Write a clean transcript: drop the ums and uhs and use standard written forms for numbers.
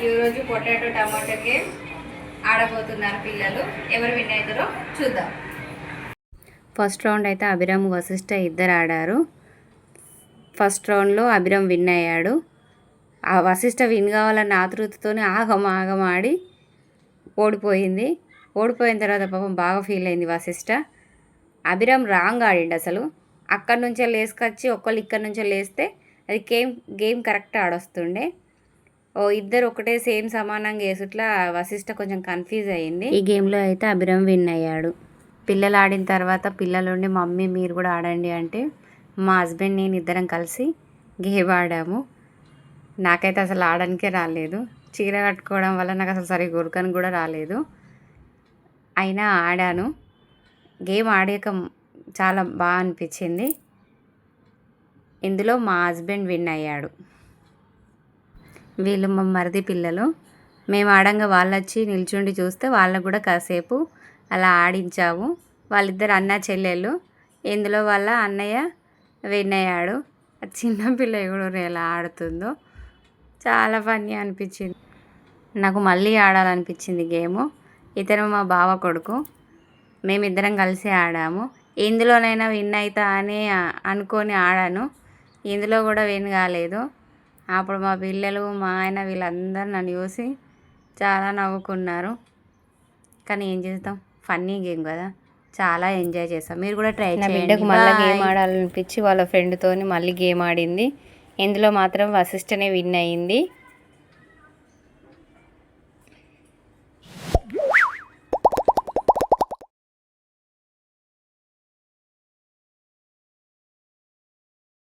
ఈరోజు potato tomato game ఆడబోతున్నారు పిల్లలు. ఎవరు విన్ అవుతారో చూద్దాం. ఫస్ట్ రౌండ్ అయితే అభిరామ్ వశిష్ఠ ఇద్దరు ఆడారు. ఫస్ట్ రౌండ్లో అభిరామ్ విన్ అయ్యాడు. ఆ వశిష్ఠ విన్ కావాలన్న ఆతృతతో ఆగమాడి ఓడిపోయింది. ఓడిపోయిన తర్వాత పాపం బాగా ఫీల్ అయింది వశిష్ఠ. అభిరామ్ రాంగ్ ఆడిండు. అసలు అక్కడి నుంచే లేసుకొచ్చి ఒకళ్ళు ఇక్కడి నుంచే లేస్తే అది గేమ్ కరెక్ట్ ఆడొస్తుండే. ఇద్దరు ఒకటే సేమ్ సమానంగా వేసుట్లా వశిష్ఠ కొంచెం కన్ఫ్యూజ్ అయ్యింది. ఈ గేమ్లో అయితే అభిరామ్ విన్ అయ్యాడు. పిల్లలు ఆడిన తర్వాత పిల్లలుండి మమ్మీ మీరు కూడా ఆడండి అంటే మా హస్బెండ్ నేను ఇద్దరం కలిసి గేమ్ ఆడాము. నాకైతే అసలు ఆడడానికే రాలేదు. చీర కట్టుకోవడం వల్ల నాకు అసలు సరిగ్గా ఉరకని కూడా రాలేదు. అయినా ఆడాను. గేమ్ ఆడాక చాలా బాగా అనిపించింది. ఇందులో మా హస్బెండ్ విన్ అయ్యాడు. వీళ్ళు మా మరిది పిల్లలు. మేము ఆడంగా వాళ్ళు వచ్చి నిల్చుండి చూస్తే వాళ్ళకు కూడా కాసేపు అలా ఆడించాము. వాళ్ళిద్దరు అన్న చెల్లెళ్ళు. ఇందులో వాళ్ళ అన్నయ్య విన్ అయ్యాడు. చిన్నపిల్ల కూడా ఎలా ఆడుతుందో చాలా ఫన్నీ అనిపించింది. నాకు మళ్ళీ ఆడాలనిపించింది గేము. ఇతను మా బావ కొడుకు. మేమిద్దరం కలిసి ఆడాము. ఇందులోనైనా విన్ అవుతా అని అనుకొని ఆడాను. ఇందులో కూడా విన్ కాలేదు. అప్పుడు మా పిల్లలు మా ఆయన వీళ్ళందరూ నన్ను చూసి చాలా నవ్వుకున్నారు. కానీ ఏం చేస్తాం, ఫన్నీ గేమ్ కదా, చాలా ఎంజాయ్ చేస్తాం. మీరు కూడా ట్రై చేయండి. నా బిడ్డకు మళ్ళీ గేమ్ ఆడాలనిపించి వాళ్ళ ఫ్రెండ్తో మళ్ళీ గేమ్ ఆడింది. ఇందులో మాత్రం వశిష్ఠనే విన్ అయ్యింది.